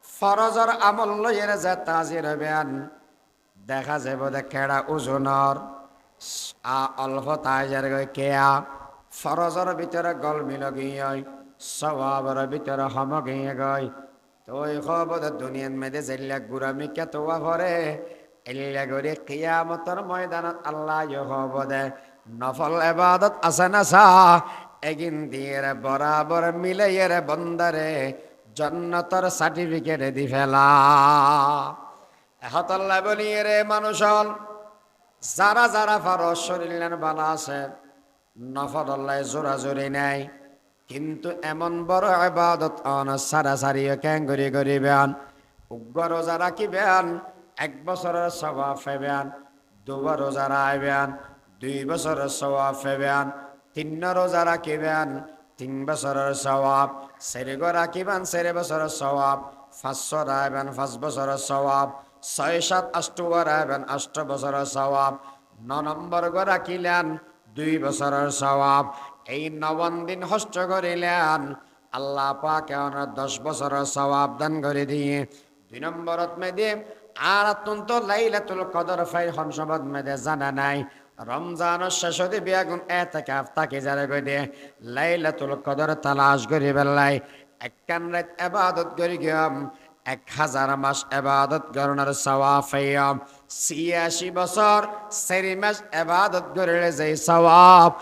ফরজর আমল লইয়ের যে তাজির হবেন দেখা যাব দে কেড়া ওজনর অল্প তাজের গই কেয়া ফরজর ভিতরে গল মিল গিয়ে সওয়াবের ভিতরে হম গিয়ে গই তো এই খবর দুনিয়ার মেয়েদের জেল্লা গুরামি কে তোয়া ভরে এল্লা গরে কিয়ামতের ময়দানত আল্লাহ হব দে নফল ইবাদত আছে না সা এগিন দিয়ে বরাবর মিলে রে বন্দারে জান্নাতের সার্টিফিকেট দি ফেলা এহতাল্লাহ বলি রে মানুষল যারা যারা পারো শরীর বালা আছে নফল আল্লাহ জোরা জোরি নাই কিন্তু এমন বড় ইবাদত অন সারা সারিয়ে ক্যাং করি করিবেন উগ্র রোজা রাখিবেন 1 বছরের সওয়াব পাইবেন 2 রোজা রাখবেন 2 বছরের সওয়াব পাইবেন 3 রোজা রাখিবেন 3 বছরের সওয়াব 4 রাখিবেন 4 বছরের সওয়াব 5 রাখবেন 5 বছরের সওয়াব 6 7 8 রাখবেন 8 বছরের সওয়াব 9 নম্বর রাখিলেন 2 বছরের সওয়াব এই 9 দিন হস্ত করিলেন আল্লাহ পাক 10 বছরের সওয়াব দান করে দিয়ে 2 নম্বরত মেদে আর অত্যন্ত লাইলাতুল কদর ফাই হনসবত মেদে জানা নাই রমজানের শেষে বিয়াগুন এতেকাফ তাকে যারা কই দে লাইলাতুল কদর তালাশ করি বেলাই একখান রাত ইবাদত করি গিয়াম 1000 মাস ইবাদত করণের সওয়াব পাইয়াম 86 বছর 4 মাস ইবাদত করিলে যেই সওয়াব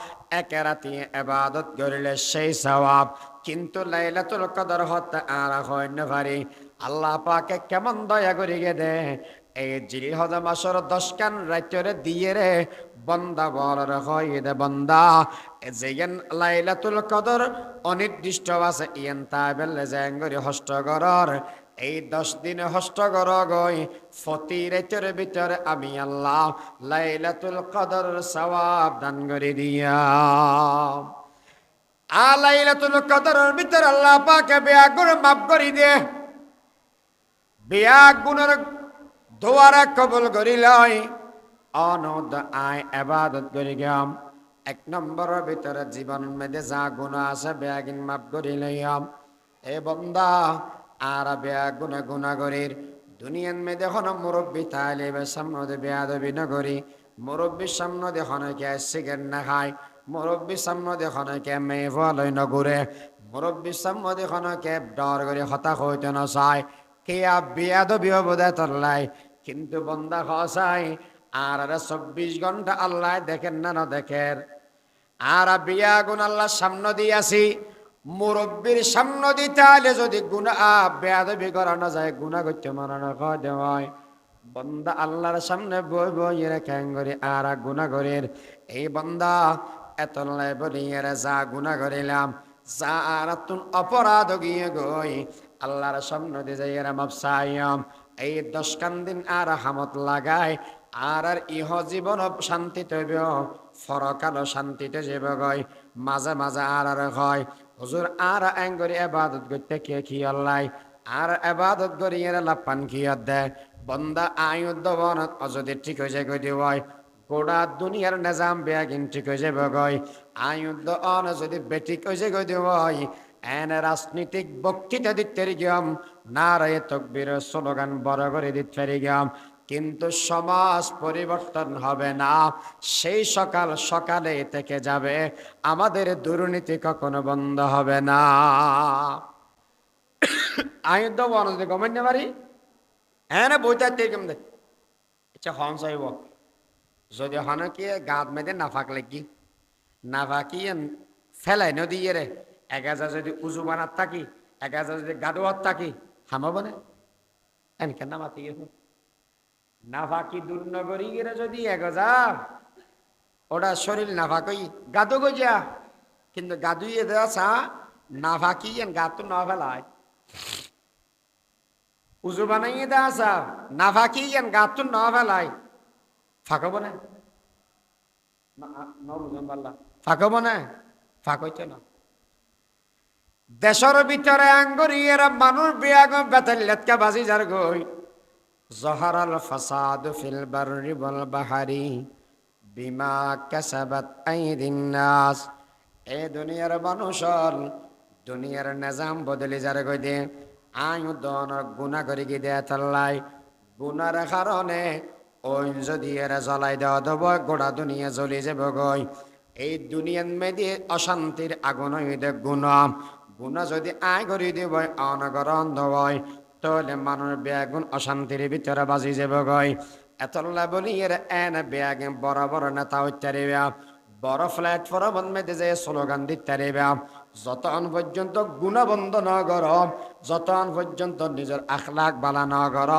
এক রাতে ইবাদত করিলে সেই সওয়াব কিন্তু লাইলাতুল কদর হতে আর হয় না পারি আল্লাহ পাকে কেমন দয়া করি গে দে এই জিলহজ মাসের 10 কান রাতরে দিয়ে রে বন্দা বলার হয় দে বন্দা যেন লাইলাতুল কদর অনির্দিষ্ট আছে ইয়ান তাবেলে জাঙ্গরি হস্ত করর এই 10 দিনে হস্ত কর গই ফতি রাতের ভিতরে আমি আল্লাহ লাইলাতুল কদর সওয়াব দান করে দিয়া লাইলাতুল কদরের ভিতরে আল্লাহ পাকে বিয়া গুণ মাফ করে দে বিয়া গুণের দোয়ারা কবুল করি লয় অনদ আয় ইবাদত করি গেলাম 1 নম্বরের ভিতরে জীবন মেদে যা গুনাহ আছে বিয়া গুণ মাফ করি লইয়াম এ বান্দা আর বিয়া গুনাহ করির দুনিয়ার মেদে হন মুরব্বি তালিবের সামনে বেয়াদবি না করি মুরব্বির সামনে দেখুন কে সিগারেট না খায় মুরব্বির সামনে দেখুন কে মেয়ে ফলই না ঘুরে মুরব্বির সামনে দেখুন কে ডর করে হতাশ হইতে না চায় কে বেয়াদবি বোধহয় তল্লাই কিন্তু বন্দা খসাই আর 24 ঘন্টা আল্লাহ দেখেন না দেখেন আর বিয়া গুণ আল্লাহ সামনে দিয়াছি মুরব্বীর সামনে দিতে হলে যদি গুনাহ বেয়াদবি করানো যায় গুনাহ করতে মানানো খাওয়া দেওয়ায় বন্দা আল্লাহর সামনে বই বই খ্যাঙ্গরি আর গুনাহ করের এই বন্দা এত লাই বলিয়ে যা গুনাহ করিলাম যা আর তুন অপরাধ গিয়ে গই আল্লাহর সামনে দিয়ে যাই এরা মাপসাইয়াম এই 10 কান দিন আর হামত লাগায় আর ইহ জীবন শান্তিতে ফরকালো শান্তিতে যাবে গই মাঝে মাঝে আর হয় হুজুর আর আঙ্গরি ইবাদত করতে কে কি আল্লাহ আর ইবাদত করি এর লাপান কি দে বন্দা আয়ুদ্ধ বনত অযদি ঠিক হয়ে যায় কই দিওয় গোটা দুনিয়ার নিজাম বেগিন ঠিক হয়ে যাবে গই আয়ুদ্ধ অন যদি বেঠিক হয়ে যায় কই দিওয় এন রাজনীতিক বক্তৃতা দিতে গিয়াম নারায়ে তাকবীর স্লোগান বড় করে দিতে গিয়াম কিন্তু সমাজ পরিবর্তন হবে না সেই সকাল সকালে থেকে যাবে আমাদের দুর্নীতি কখনো বন্ধ হবে না আয়ুদ্ধ বনদে গমন্য বাড়ি হ্যাঁ বইতে কেমন দেখ আচ্ছা হন চাইব যদি হন কি গাঁত মেয়েদের না ফাঁকলে কি না ফাঁকি ফেলাই নদী রে 1000 যদি উজু বানাত থাকি 1000 যদি গাদোয়াত থাকি হামাব না এন কেন মাতি গেছে নাফাকি দুর্নগরী গেলে যদি 1000 ওটা শরীর নাফাকই গাদো গজা কিন্তু গাদুইয়ে দেওয়া চা নাফাকি গাতো না ফেলায় উজু বানাইয়ে দেওয়া চা নাফাকি গাতো না ফেলায় ফাঁকব না ফাঁকব না ফাঁকইতে না দেশের ভিতরে আঙ্গুরিয়ের মানুষ বিয়াগ বেতাল্লাতকে বাজি যার গই জহারাল ফাসাদ ফিল বাররি ওয়াল বাহারি বিমা কাসাবাত আইদিন নাস এ দুনিয়ার মানুষল দুনিয়ার নিজাম বদলে যার গই দে আয়ু দন গুনাহ করি গি দে তাল্লাই গুনার কারণে ওই যদি এরা জ্বলাই দেওয়া দেব গোড়া দুনিয়া জ্বলে যাব গই এই দুনিয়ার মেয়েদের অশান্তির আগুন হইতে গুণা যদি আয় করি দিব অনগর অন্ধ হয় তাহলে মানুষ বেগুন অশান্তির ভিতরে বাজি যাব গই এতলা বলি এর এন বেগ বড় বড় নেতা হইতে বড় প্ল্যাটফর্ম মেয়েদের যে স্লোগান দিতে যতক্ষণ পর্যন্ত গুণা বন্ধ ন কর যতক্ষণ পর্যন্ত নিজের আখলাক বালা ন কর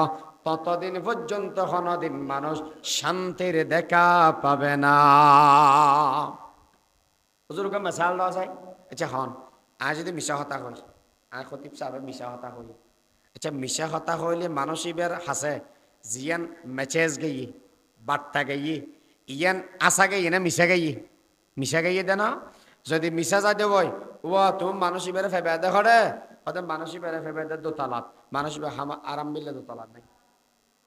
ততদিন পর্যন্ত কোনদিন মানুষ শান্তির দেখা পাবে না। হুজুরকে মেসাল দেওয়া যায়। আচ্ছা হন, আর যদি মিশা হতা হই, আর খতিব সাহেব মিশা হতা হই, আচ্ছা মিশা হতা হইলে মানুষ ইবের হাসে জিয়ান মেচেজ গেই বার্তা গেই ইয়ান আসা গেই না মিশা গেই দেন। যদি মিশা যা দেব ও তুমি মানুষ ইবের ফেবে দেখে হয়তো মানুষ ইবের ফেবে দোতালাত মানুষ ইবে হামা আরাম মিললে দোতালাত নাই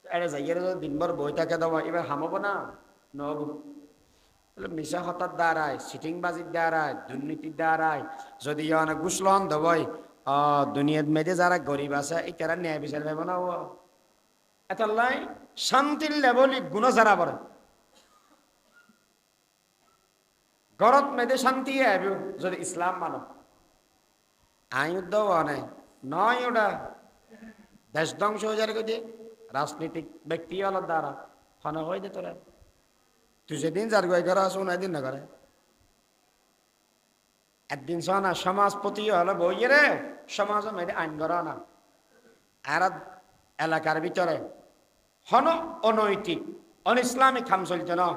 এটা যাইয়ের দিনভর বই থাকে দেবো এবার হামাবো না নব মিশা হতার দ্বারায় সিটিং বাজির দ্বারায় দুর্নীতির দ্বারায় যদি অনেক গুসলন দেবই দুনিয়ার মেয়েদের যারা গরিব আছে এই তারা ন্যায় বিচার পাবো না ও এতাল্লাই শান্তির লেবলি গুণ যারা পড়ে গরত মেয়েদের শান্তি আইব যদি ইসলাম মানো আইন অনেক নয় ওটা দেশ ধ্বংস হয়ে যাবে যে রাজনীতিক ব্যক্তি হলার দ্বারা হন হয়ে দে তোরা তুই যেদিন যার গই করা আসুন একদিন না করে একদিন শোনা সমাজপতি হলো বইয়ে রে সমাজ মেয়েদের আইন করা না আর এলাকার ভিতরে হন অনৈতিক অন ইসলামিক খাম চলছে না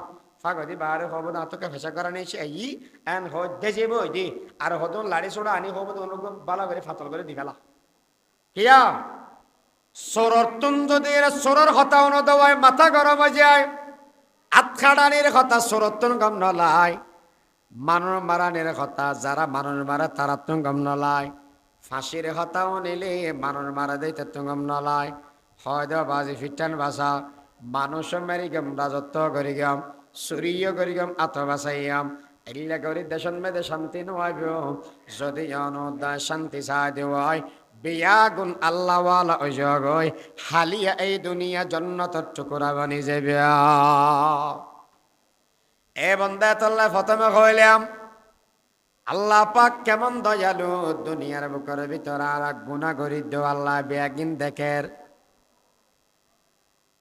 ফাগদি বারে হব না তোকে ফেসা করা নিয়েছে এই এন হদে যে বই দি আর হদ লাড়ি ছোড়া আনি হব তো অনুগ্রহ বালা করে ফাতল করে দি ফেলা কিয়া সরর তুন যদি সরর হতা অন দেওয়ায় মাথা গরম হয়ে যায় আতখাড়ানির কথা সরত্তন গম নলায় মানুষ মারানের কথা যারা মানুষ মারা তারা তুম গম নলায় ফাঁসির হতাও নিলে মানুষ মারা দেয় তুম গম নলায় হয় দেওয়া বাজি ফিটান বাসা মানুষ মেরি গম রাজত্ব করি গম সুরিয় করি গম আত বাসাইয়াম এগুলা করি দেশন মেদে শান্তি নয় যদি অনুদায় শান্তি চাই দেওয়ায় বিয়াগুন আল্লাহওয়ালা অজগয় হালিয়া এই দুনিয়া জন্নতর টুকুরা বানি যাবে এ বন্দা তাল্লাহ প্রথমে কইলাম আল্লাহ পাক কেমন দয়ালু দুনিয়ার বুকের ভিতর আর গুনাহ করি দেও আল্লাহ বেয়াগিন দেখের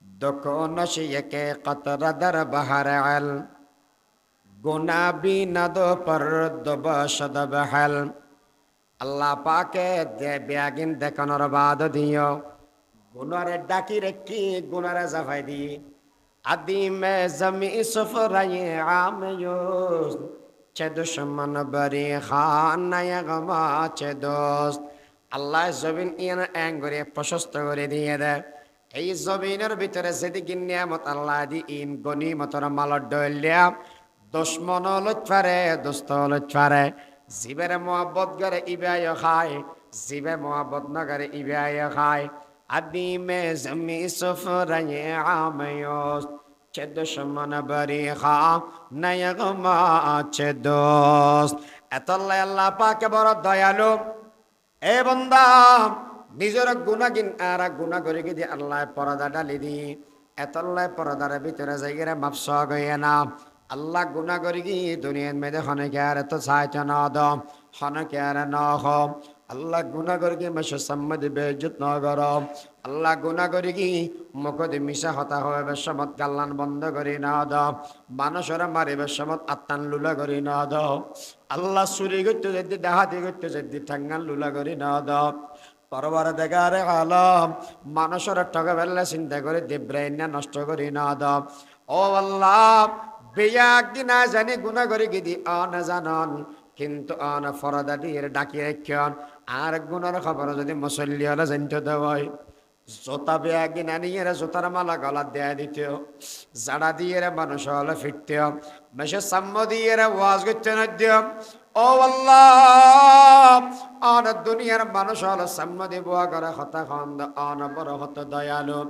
দকো নশিয়কে কতরা দর বাহার আল গুনা বিনাদ পর দবশদ বহল আল্লাহ পাকে দে বেয়াগিন দেখানোর বাদ দিও গুনারে ডাকি রেখি গুনারে জাফাই দি আদি মে জমি সফরায়ে আমিয়ুস চে দুশমন বরি খানায়ে গমা চে দোস্ত আল্লাহ জমিন ইয়ান এঙ্গরে প্রশস্ত করে দিয়ে দে এই জমিনের ভিতরে যেদিকে নিয়ামত আল্লাহ দি ইন গনিমতর মালর ডলিয়া দুশ্মন লুৎফারে দোস্ত লুৎফারে জীবের মোহাব্বত করে ইবায় খায় জীবে মোহাব্বত না করে ইবায় খায় আদি মে জমি সফরায়ে আমিয়ুস চে দুশমন বরি খানায়ে গমা চে দোস্ত এতল্লাহ আল্লাহ পাকে বড় দয়ালু এ বন্দা নিজের গুণাগিন আর গুণা করে গিয়ে আল্লাহ পরদা ডালি দি এতল্লাহ পরদার ভিতরে যাইগিরে মাপস গইয়ে না আল্লাহ গুণা করে গিয়ে দুনিয়ার মেয়েদের হনকে আর এত চাইতে না দম হনকে আর ন হম আল্লাহ গুণা করে গিয়ে মেশো সম্মতি বেজুত ন গরম আল্লাহ গুণা করে গিয়ে মুখদি মিশা হতা হবে বেশমত গাল্লান বন্ধ করি না দম মানুষরা মারি বেশমত আত্মান লুলা করি না দম আল্লাহ চুরি করতে যদি ডাহাতি করতে যদি ঠাঙ্গান লুলা করি না দম পরবার দেখারে আলম মানুষের ঠকে ফেললে চিন্তা করে দিব্রাইনা নষ্ট করি না দম ও আল্লাহ বেয়াক দিনা জানি গুণা করে গিদি অন জানন কিন্তু অন ফরদা দিয়ে ডাকি রাখিয়ন আর গুণার খবর যদি মুসল্লি হলে জানতে দেওয়াই জোতা বেয়াক দিনা নিয়ে জোতার মালা গলা দেয়া দিত জাড়া দিয়ে মানুষ হলে ফিরত মেশে সাম্য দিয়ে ওয়াজ করতে না দিও ও আল্লাহ অন দুনিয়ার মানুষ হলো সাম্য দিব করে হতা খন্দ অন বড় হত দয়ালু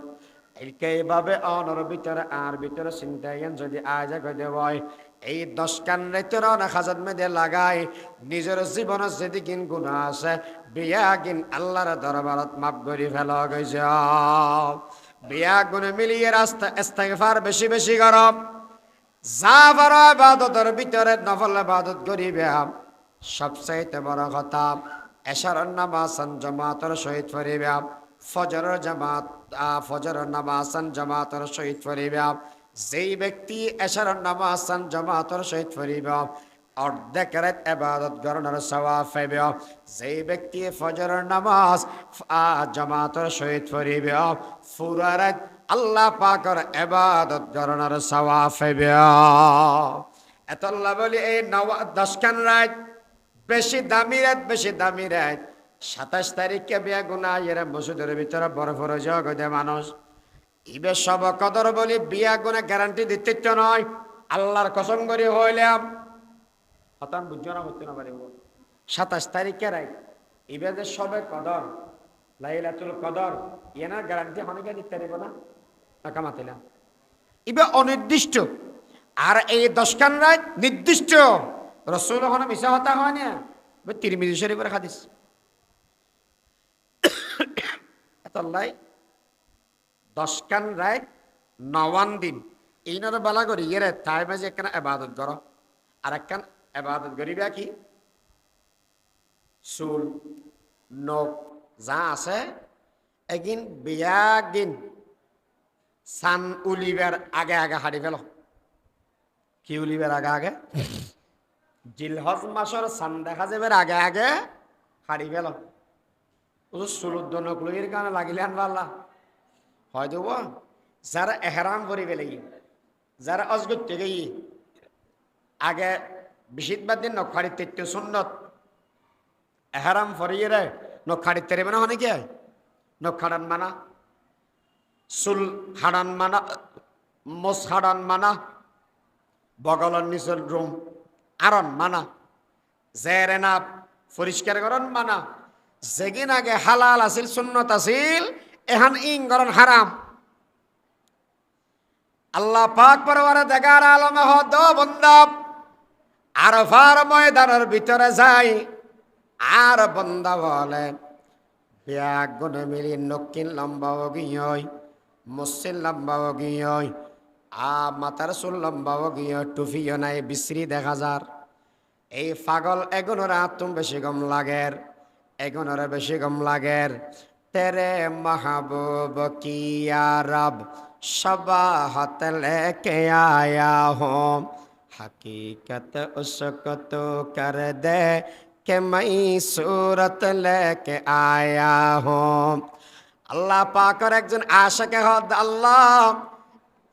এইভাবে অনর ভিতরে আর ভিতরে চিন্তায়ন যদি আজ দেওয়ায় এই 10 কান রেতর অনেক হাজার মেয়েদের লাগাই নিজের জীবনের যেদিকিন গুণা আছে বিয়াগিন আল্লাহর দরবারত মাপ করি ফেল গেছে বিয়া গুণে মিলিয়ে রাস্তা ইস্তেগফার বেশি বেশি করব যা বড় ইবাদতের ভিতরে নফল ইবাদত করিবে সবচাইতে বড় কথা এশার নামাজ জামাতের সহিত পড়িবে ফজর জামাত ফজর নামাজ জামাতের সহিত পড়িবে যেই ব্যক্তি এশার নামাজ জামাতের সহিত পড়িবে অর্ধেক রাত ইবাদত করার সওয়াব পাইবে যেই ব্যক্তি ফজরের নামাজ জামাতের সহিত পড়িবে পুরা রাত আল্লাহ পাকের ইবাদত করার সওয়াব পাইবে এত আল্লাহ বলি এই 10 রাত বেশি দামি রাত 27 তারিখকে বিয়া গুনা এর মসজিদের ভিতরে বড় বড় জগতে মানুষ ইবে সব কদর বলি বিয়া গুনা গ্যারান্টি দিতে তো নয় আল্লাহর কসম করে হইলাম হতান বুঝছো না হতে না পারে 27 তারিখে রাত ইবে যে সবে কদর লাইলাতুল কদর এনার গ্যারান্টি অনেকে দিতে পারবো না টাকা মাতিলাম ইবে অনির্দিষ্ট আর এই 10 খান রাত নির্দিষ্ট রসুল ওখানে মিশা হতা হয় না তিরমিজি শরীফের হাদিস এতলাই 10 খান রাত 9 দিন এইনার বালা করি এর তাই মাঝে একখানা ইবাদত করো আর একখান ইবাদত করিবা কি চুল নখ যা আছে একদিন বিয়াগিন সান উলিবার আগে আগে হাড়ি ফেল কি উলিবার আগে আগে জিলহজ মাসের সান দেখা যাবে আগে আগে হাড়ি ফেল সুলুদ্দনকলইয়ের কারণে লাগিলে আনবাল্লা হয় দেব যারা এহরাম করি ফেলে যারা অজগর থেকে আগে বিশিদবার দিন নখাড়ি তেত্য সুন্নত এহরাম ফরিয়ে রে নখাড়ি তেরে মানে হনে কি নখাড়ান মানা চুল হাড়ান মানা মোস হাড়ান মানা বগলর নিচের রুম আরন মানা জেরে না পরিষ্কার করন মানা যেগিন আগে হালাল আছিল সুন্নত আছিল এহান ইং করন হারাম আল্লাহ পাক পরওয়ারে দেখার আলমে হদ বন্দা আরফার ময়দানের ভিতরে যাই আর বন্দা বলে ব্যাগ গুনে মিলি নকিন লম্বাও গিয়ে মসজিদ লম্বাও গিয়ে মাথার চুল লম্বাও গিয়ে টুফিও নাই বিশ্রী দেখা যার এই পাগল এগুনোরা তুম বেশি গম লাগের এগুনোরা বেশি গম লাগের তেরে মাহবুব কিয়া রব शबाहत लेके आया हूँ हकीकत उसको तो कर दे कि मैं सूरत लेके आया हूँ अल्लाह पाकर একজন আশিকে হদ আল্লাহ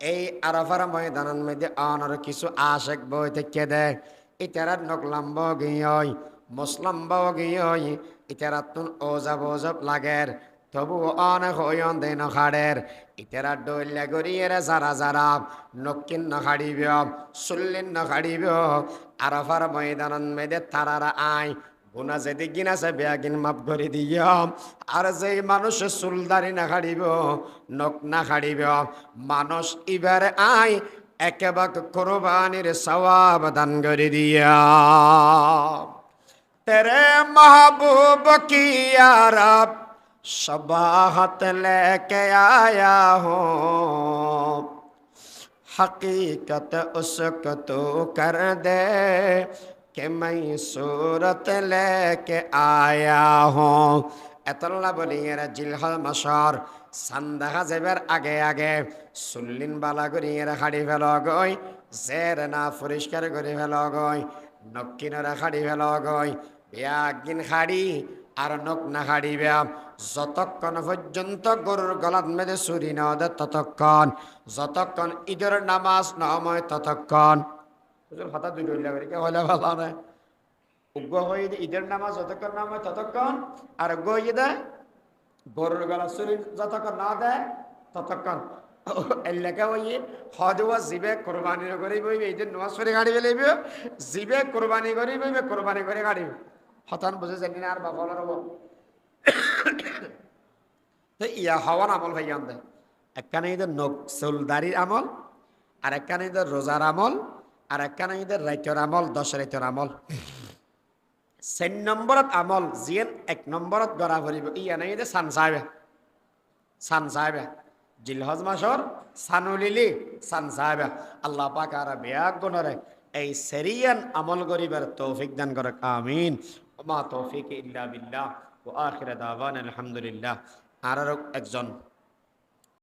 এই আরাফার ময়দানের মধ্যে অনর কিছু আশিক বই থেকে দে ইতারাত নক লম্বা গিয়ই মুসলিম বাও গিয়ই ইতারাত তুন ওজাব ওজাব লাগের তবু অনেক হইন দেন খাড়ের ইতেরা ডইলে গড়িয়ে যারা যারা নকিন নখাড়িব চুল্লিন নখাড়িব আরাফার ময়দানন মেদে তারারা আই গুনা যেদি গিনাছে বেয়াগিন মাপ করে দিয়াম আর যেই মানুষ চুলদারি নাখাড়িব নখ নাখাড়িব মানুষ ইবারে আই একেবারে কোরবানির সওয়াব দান করে দিয়া তেরে মাহবুব কি রব शबाहत लेके आया हूँ हकीकत उसको तो कर दे कि मैं सूरत लेके आया हूँ এতলা বলি এরা জিলহজ মাসর সান্দাহা যাবার আগে আগে সুল্লিন বালা করি এরা খাড়ি ফেল গই জের না পরিষ্কার করে ফেল গই নক্কিনরা খাড়ি ফেল গই বিয়াগিন খাড়ি আর নখ না খাড়িবে যতক্ষণ পর্যন্ত গরুর গলাত মেদে চুরি না দে ততক্ষণ যতক্ষণ ঈদের নামাজ নময় ততক্ষণ হঠাৎ দুটো হলে ভালো নয় উগ্র হয়ে ঈদের নামাজ যতক্ষণ নাম হয় ততক্ষণ আর গইয়ে দেয় গরুর গলা চুরি যতক্ষণ না দেয় ততক্ষণ এলাকা হইয়ে হদুয়া জিবে কোরবানি করে বইবে ঈদের নামাজ পড়ে গাড়ি বেলাইবে জিবে কোরবানি করে বইবে কোরবানি করে গাড়ি হঠাৎ বুঝে জানি না আর বাবা রব ইয়া হওয়ার আমল ভাই আনতে একখানে ঈদের নখ চুলদারির আমল আর একখানে ঈদের রোজার আমল আর একখানে ঈদের রাইতের আমল 10 রাইতের আমল 4 নম্বরত আমল জিয়েন 1 নম্বরত গড়া ভরিব ইয়া নাই ঈদের সান সাহেবে জিলহজ মাসর সানুলিলি সান সাহেবে আল্লাহ পাক আর বিয়াগ গুণরে এই সেরিয়ান আমল করিবার তৌফিক দান করুক আমিন ওয়া মা তৌফিক ইল্লা বিল্লাহ ওয়া আখির দাওয়ানা আলহামদুলিল্লাহ আর একজন